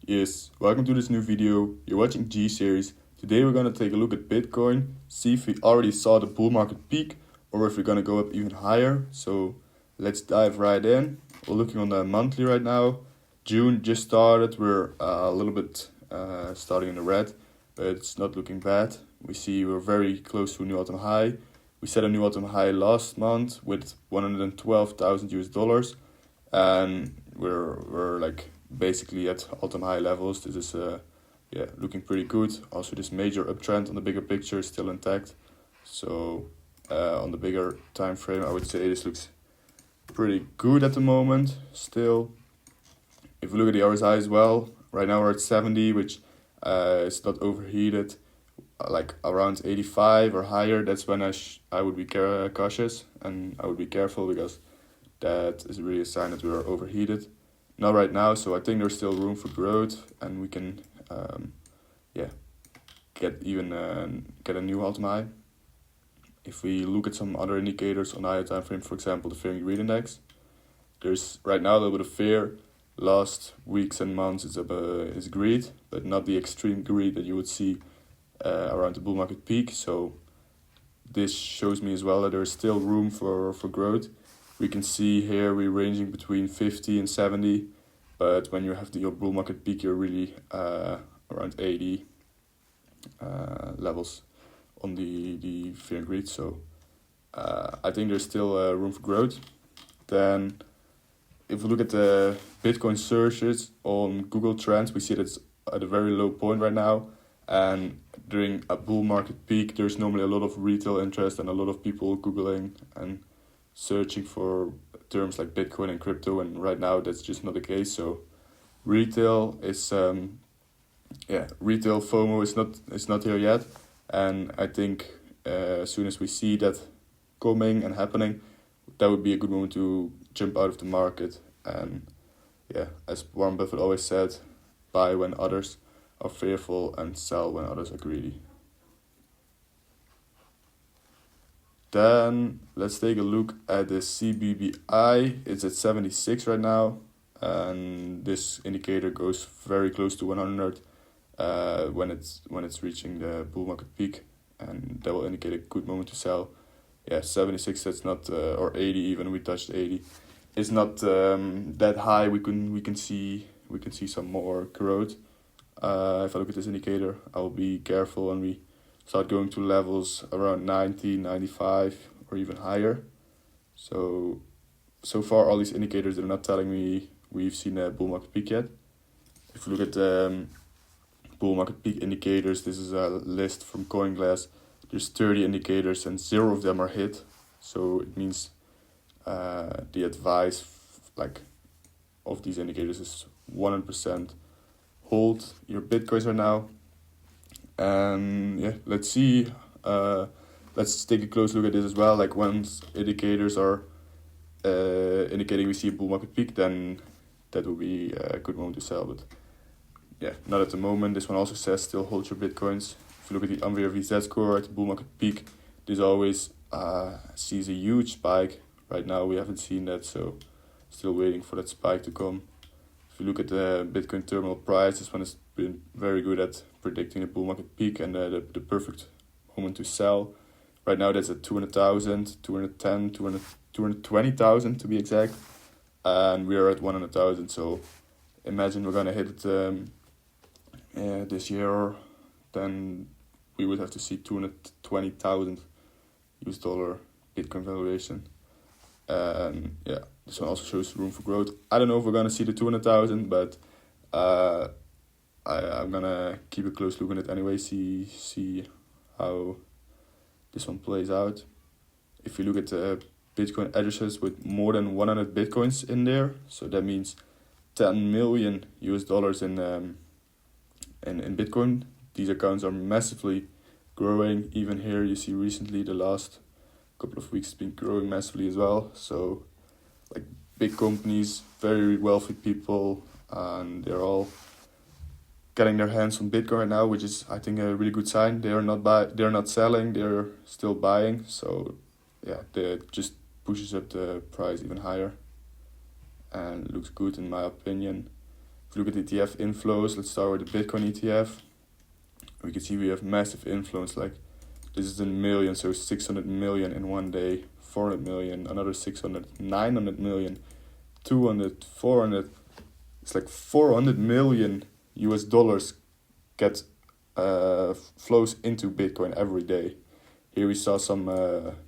Yes, welcome to this new video. You're watching G series. Today we're gonna take a look at Bitcoin, see if we already saw the bull market peak or if we're gonna go up even higher. So let's dive right in. We're looking on the monthly right now. June just started. We're a little bit starting in the red, but it's not looking bad. We see we're very close to a new all-time high. We set a new all-time high last month with 112,000 US dollars, and we're like basically at all-time high levels. This is looking pretty good. Also, this major uptrend on the bigger picture is still intact. So on the bigger time frame, I would say this looks pretty good at the moment. Still, if we look at the RSI as well, right now we're at 70, which is not overheated. Like around 85 or higher, that's when I would be cautious and I would be careful, because that is really a sign that we are overheated. Not right now, so I think there's still room for growth, and we can get a new all-time high. If we look at some other indicators on higher time frame, for example the fear and greed index, there's right now a little bit of fear. Last weeks and months is greed, but not the extreme greed that you would see around the bull market peak. So this shows me as well that there's still room for growth. We can see here we're ranging between 50 and 70, but when you have your bull market peak, you're really around 80 levels on the fear and greed. So I think there's still room for growth. Then if we look at the Bitcoin searches on Google Trends, we see that it's at a very low point right now. And during a bull market peak, there's normally a lot of retail interest and a lot of people Googling and searching for terms like Bitcoin and crypto. And right now, that's just not the case. So retail is, retail FOMO is not here yet. And I think as soon as we see that coming and happening, that would be a good moment to jump out of the market. And as Warren Buffett always said, buy when others are fearful and sell when others are greedy. Then let's take a look at the CBBI. It's at 76 right now, and this indicator goes very close to 100 when it's reaching the bull market peak, and that will indicate a good moment to sell. 76, that's not or 80 even. We touched 80. It's not that high. We can see some more growth. If I look at this indicator, I'll be careful when we start going to levels around 90, 95 or even higher. So far all these indicators are not telling me we've seen a bull market peak yet. If you look at the bull market peak indicators, this is a list from CoinGlass. There's 30 indicators and 0 of them are hit. So it means the advice of these indicators is 100% hold your Bitcoins right now. And let's see. Let's take a close look at this as well. Like once indicators are indicating we see a bull market peak, then that will be a good moment to sell. But not at the moment. This one also says still hold your Bitcoins. If you look at the Unwear VZ score at the bull market peak, this always sees a huge spike. Right now we haven't seen that, so still waiting for that spike to come. If you look at the Bitcoin terminal price, this one has been very good at predicting the bull market peak and the perfect moment to sell. Right now that's at 200,000, 210, 220,000 to be exact. And we are at 100,000, so imagine we're going to hit it this year, then we would have to see 220,000 US dollar Bitcoin valuation. And this one also shows room for growth. I don't know if we're gonna see the 200,000, but I'm gonna keep a close look on it anyway. See how this one plays out. If you look at the Bitcoin addresses with more than 100 Bitcoins in there, so that means 10 million US dollars in Bitcoin. These accounts are massively growing. Even here, you see recently the last couple of weeks it's been growing massively as well. So like big companies, very wealthy people, and they're all getting their hands on Bitcoin right now, which is I think a really good sign. They're not selling, they're still buying. So that just pushes up the price even higher and looks good in my opinion. If you look at ETF inflows, let's start with the Bitcoin ETF. We can see we have massive inflows, like this is in millions, so 600 million in one day, 400 million, another 600, 900 million, 200, 400. It's like 400 million US dollars get flows into Bitcoin every day. Here we saw some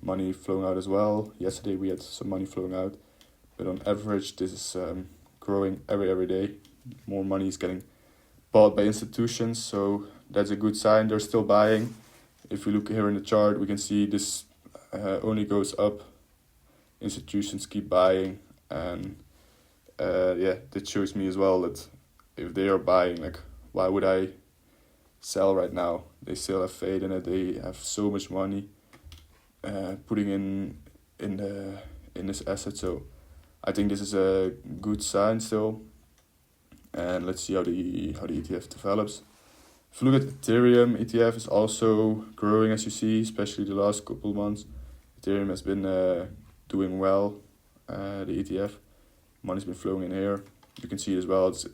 money flowing out as well. Yesterday we had some money flowing out, but on average this is growing every day. More money is getting bought by institutions, so that's a good sign. They're still buying. If we look here in the chart, we can see this only goes up. Institutions keep buying, and that shows me as well that if they are buying, like, why would I sell right now? They still have faith in it. They have so much money putting in this asset. So I think this is a good sign still. And let's see how the ETF develops. If you look at Ethereum, ETF is also growing, as you see, especially the last couple of months. Ethereum has been doing well. The ETF money's been flowing in here. You can see it as well. It's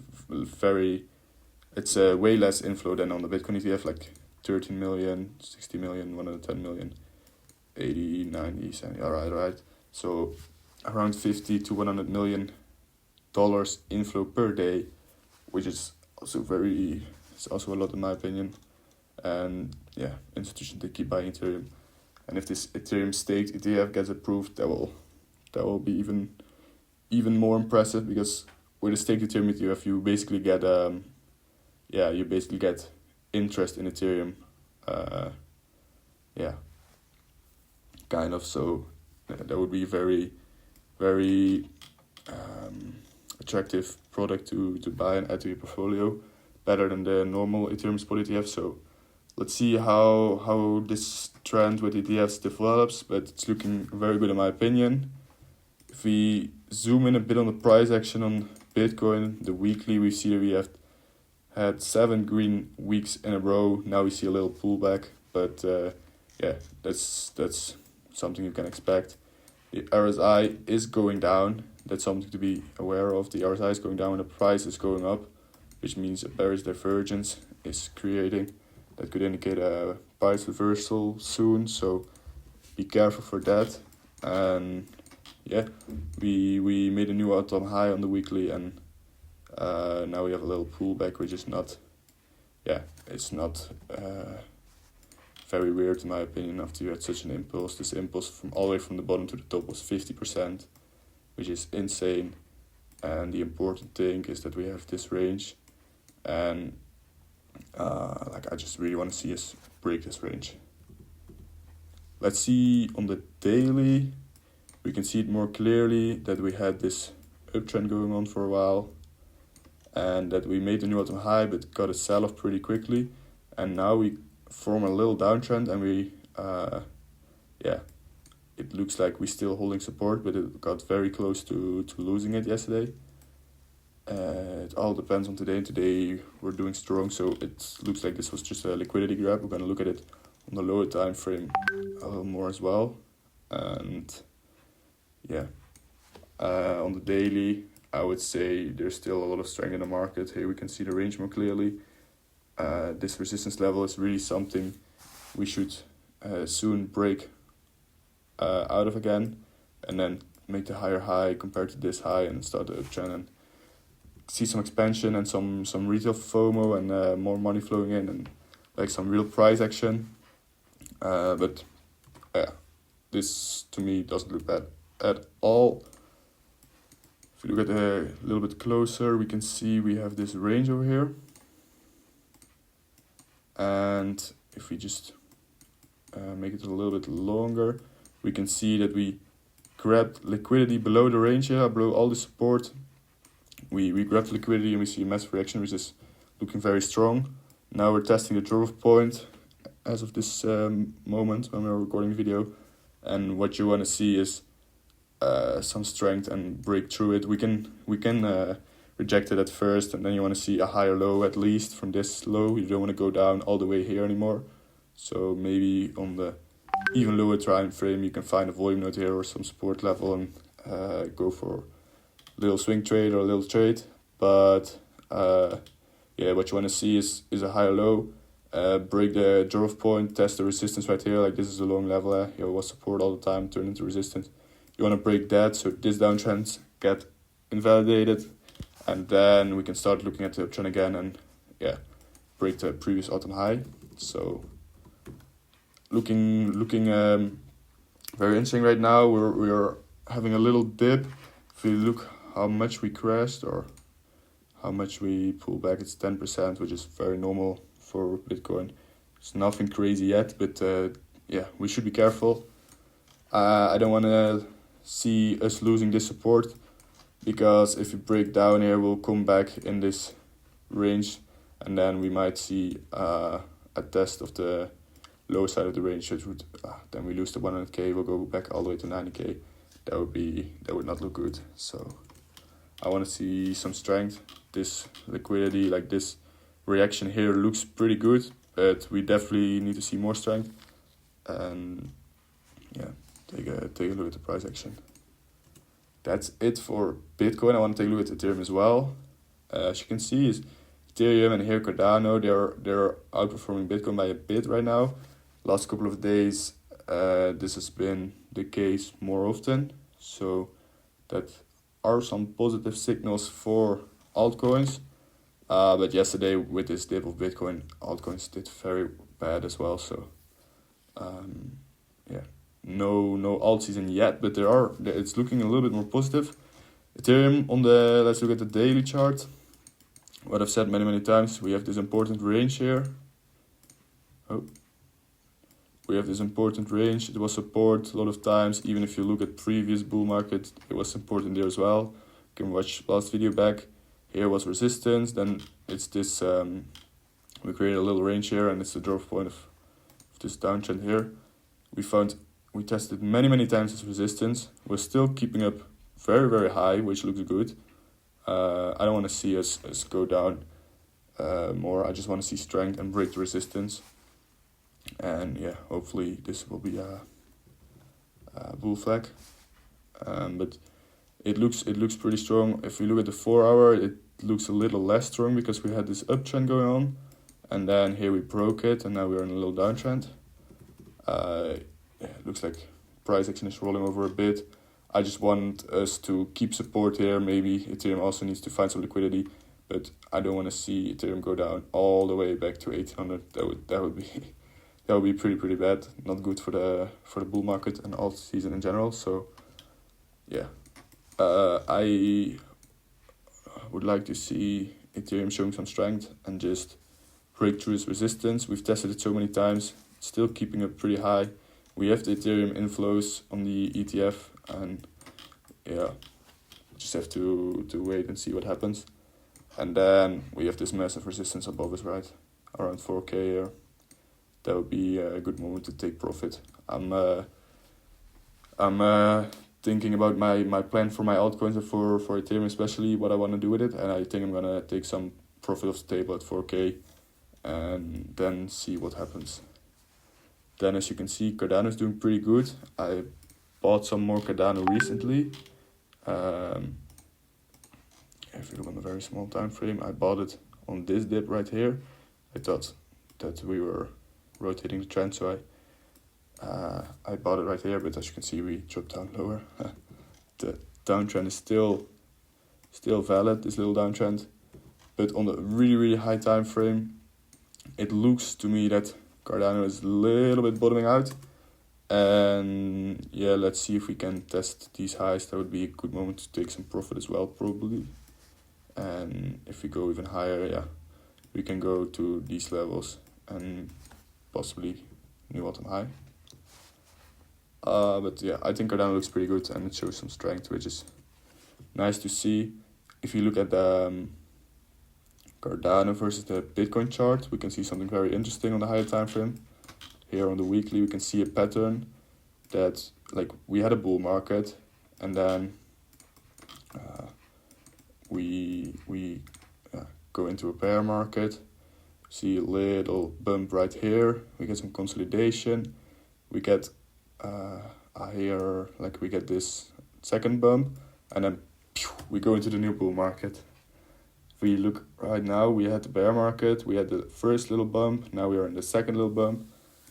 way less inflow than on the Bitcoin ETF, like 13 million, 60 million, 110 million, 80, 90, 70. All right. So around 50 to 100 million dollars inflow per day, which is also it's also a lot in my opinion. And yeah, institutions, they keep buying Ethereum. And if this Ethereum staked ETF gets approved, that will be even more impressive, because with a staked Ethereum ETF you basically get interest in Ethereum. Kind of. So that would be very, very attractive product to buy and add to your portfolio, better than the normal Ethereum spot ETF. So let's see how this trend with ETFs develops, but it's looking very good in my opinion. If we zoom in a bit on the price action on Bitcoin, the weekly, we see that we have had 7 green weeks in a row. Now we see a little pullback, but that's something you can expect. The RSI is going down. That's something to be aware of. The RSI is going down and the price is going up, which means a bearish divergence is creating. That could indicate a price reversal soon, so be careful for that. And we made a new all-time high on the weekly, and now we have a little pullback, which is it's not very weird in my opinion after you had such an impulse. This impulse from all the way from the bottom to the top was 50%, which is insane. And the important thing is that we have this range, and I just really want to see us break this range. Let's see on the daily. We can see it more clearly that we had this uptrend going on for a while, and that we made the new all-time high but got a sell-off pretty quickly, and now we form a little downtrend, and we it looks like we're still holding support, but it got very close to losing it yesterday. It all depends on today, and today we're doing strong, so it looks like this was just a liquidity grab. We're going to look at it on the lower time frame a little more as well. And on the daily, I would say there's still a lot of strength in the market. Here we can see the range more clearly. This resistance level is really something we should soon break out of again, and then make the higher high compared to this high and start the uptrend and see some expansion and some retail FOMO and more money flowing in and like some real price action. But this to me doesn't look bad at all. If we look at a little bit closer, we can see we have this range over here. And if we just make it a little bit longer, we can see that we grabbed liquidity below the range here, below all the support. We grabbed liquidity and we see a massive reaction, which is looking very strong. Now we're testing the drop point as of this moment when we're recording the video. And what you want to see is some strength and break through it. We can reject it at first, and then you want to see a higher low at least from this low. You don't want to go down all the way here anymore. So maybe on the even lower time frame you can find a volume node here or some support level and go for a little swing trade or a little trade. But Yeah, what you want to see is a higher low, break the drop point, test the resistance right here, like this is a long level, here was support all the time, turn into resistance. You want to break that so this downtrend get invalidated, and then we can start looking at the uptrend again and yeah, break the previous autumn high. So looking very interesting right now. We're having a little dip. If we look how much we crashed or how much we pull back, it's 10%, which is very normal for Bitcoin. It's nothing crazy yet, but yeah, we should be careful. I don't want to see us losing this support, because if we break down here, we'll come back in this range, and then we might see a test of the low side of the range. It would then we lose the 100k. We'll go back all the way to 90k. That would not look good. So I want to see some strength. This liquidity, like this reaction here, looks pretty good, but we definitely need to see more strength. And yeah, take a look at the price action. That's it for Bitcoin. I want to take a look at Ethereum as well. As you can see, is Ethereum and here Cardano, they're outperforming Bitcoin by a bit right now. Last couple of days, this has been the case more often. So that are some positive signals for altcoins. But yesterday with this dip of Bitcoin, altcoins did very bad as well. So yeah, no alt season yet, but it's looking a little bit more positive. Ethereum let's look at the daily chart. What I've said many times, we have this important range here. We have this important range. It was support a lot of times. Even if you look at previous bull market, it was important there as well. You can watch last video back. Here was resistance. Then it's this, we created a little range here, and it's the drop point of this downtrend here. We tested many times as resistance. We're still keeping up very high, which looks good. I don't want to see us go down more. I just want to see strength and break the resistance. And yeah, hopefully this will be a bull flag. But it looks pretty strong. If we look at the 4 hour, it looks a little less strong because we had this uptrend going on, and then here we broke it, and now we're in a little downtrend. It looks like price action is rolling over a bit. I just want us to keep support here. Maybe Ethereum also needs to find some liquidity, but I don't want to see Ethereum go down all the way back to 1800. That would be pretty bad. Not good for the bull market and alt season in general. So yeah, I would like to see Ethereum showing some strength and just break through its resistance. We've tested it so many times, still keeping it pretty high. We have the Ethereum inflows on the ETF, and yeah, just have to wait and see what happens. And then we have this massive resistance above us, right? Around 4k here. That would be a good moment to take profit. I'm thinking about my plan for my altcoins and for Ethereum especially, what I want to do with it, and I think I'm gonna take some profit off the table at 4k and then see what happens. Then as you can see, Cardano is doing pretty good. I bought some more Cardano recently. If you look on a very small time frame, I bought it on this dip right here. I thought that we were rotating the trend, so I bought it right here, but as you can see, we dropped down lower. The downtrend is still valid, this little downtrend, but on the really high time frame, it looks to me that Cardano is a little bit bottoming out. And yeah, let's see if we can test these highs. That would be a good moment to take some profit as well, probably. And if we go even higher, yeah, we can go to these levels and possibly new all-time high. But yeah, I think Cardano looks pretty good and it shows some strength, which is nice to see. If you look at the Cardano versus the Bitcoin chart, we can see something very interesting on the higher time frame. Here on the weekly, we can see a pattern that, like, we had a bull market, and then we go into a bear market. See a little bump right here. We get some consolidation. We get we get this second bump, and then we go into the new bull market. if we look right now, we had the bear market, we had the first little bump, now we are in the second little bump.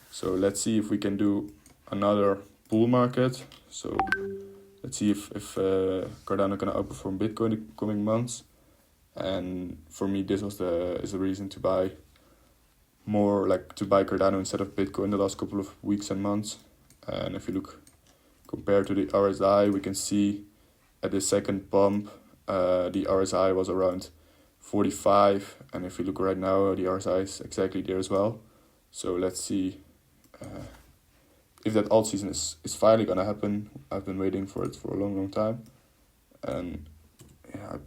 So let's see if we can do another bull market. So let's see if Cardano can outperform Bitcoin in the coming months. And for me, this is the reason to buy more, like to buy Cardano instead of Bitcoin the last couple of weeks and months. And if you look compared to the RSI, we can see at the second bump, the RSI was around 45, and if you look right now, the RSI is exactly there as well. So let's see if that alt season is finally gonna happen. I've been waiting for it for a long time, and yeah, I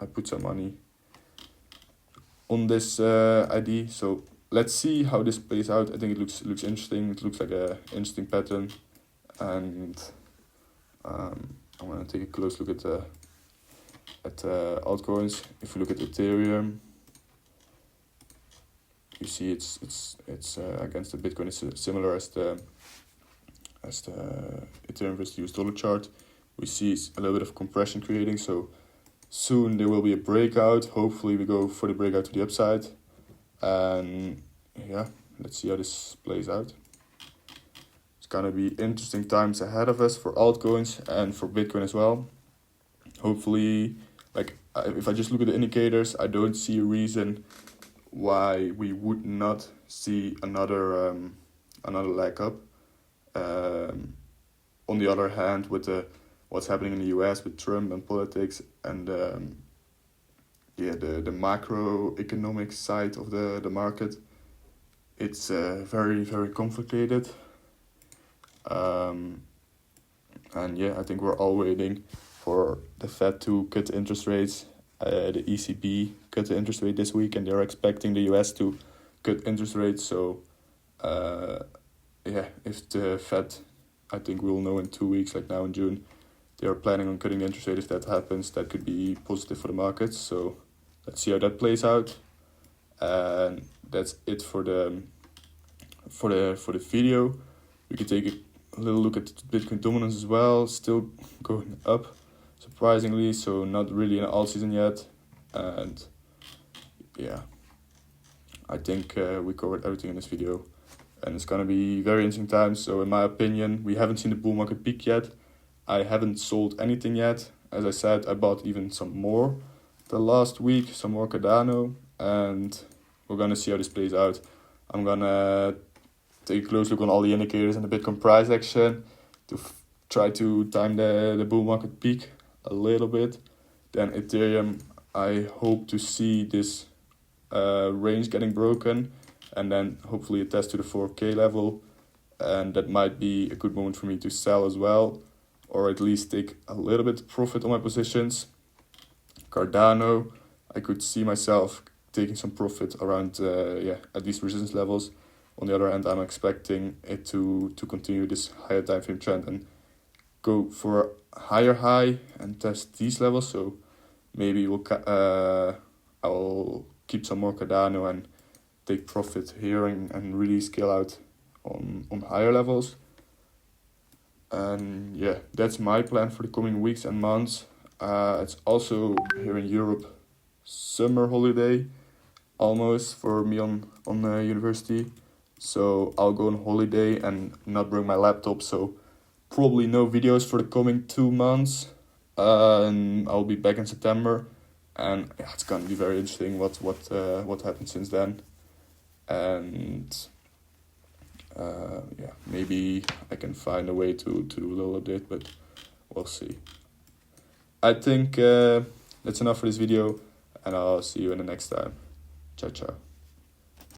put some money on this ID. So let's see how this plays out. I think it looks interesting. It looks like a interesting pattern, and I'm gonna take a close look at altcoins. If you look at Ethereum, you see it's against the Bitcoin. It's similar as the Ethereum versus US dollar chart. We see a little bit of compression creating. So soon there will be a breakout. Hopefully we go for the breakout to the upside, and yeah, let's see how this plays out. It's gonna be interesting times ahead of us for altcoins and for Bitcoin as well. Hopefully, if I just look at the indicators, I don't see a reason why we would not see another leg up. On the other hand, with what's happening in the US with Trump and politics and the macroeconomic side of the market, it's very complicated. And yeah, I think we're all waiting for the Fed to cut interest rates. The ECB cut the interest rate this week, and they're expecting the US to cut interest rates. So, if the Fed, I think we'll know in 2 weeks, like now in June, they are planning on cutting the interest rate. If that happens, that could be positive for the markets. So, let's see how that plays out. And that's it for the video. We can take a little look at Bitcoin dominance as well. Still going up, surprisingly. So not really an alt season yet. And yeah, I think we covered everything in this video. And it's gonna be very interesting times. So in my opinion, we haven't seen the bull market peak yet. I haven't sold anything yet. As I said, I bought even some more the last week, some more Cardano, and we're gonna see how this plays out. I'm gonna take a close look on all the indicators and the Bitcoin price action to try to time the bull market peak a little bit. Then Ethereum, I hope to see this range getting broken, and then hopefully a test to the 4K level, and that might be a good moment for me to sell as well, or at least take a little bit of profit on my positions. Cardano, I could see myself taking some profit around at these resistance levels. On the other hand, I'm expecting it to continue this higher time frame trend and go for a higher high and test these levels. So maybe I'll keep some more Cardano and take profit here and really scale out on higher levels. And yeah, that's my plan for the coming weeks and months. It's also here in Europe summer holiday almost for me on university. So I'll go on holiday and not bring my laptop. So probably no videos for the coming 2 months. And I'll be back in September. And yeah, it's gonna be very interesting what happened since then. And maybe I can find a way to do a little update, but we'll see. I think that's enough for this video, and I'll see you in the next time. Ciao, ciao.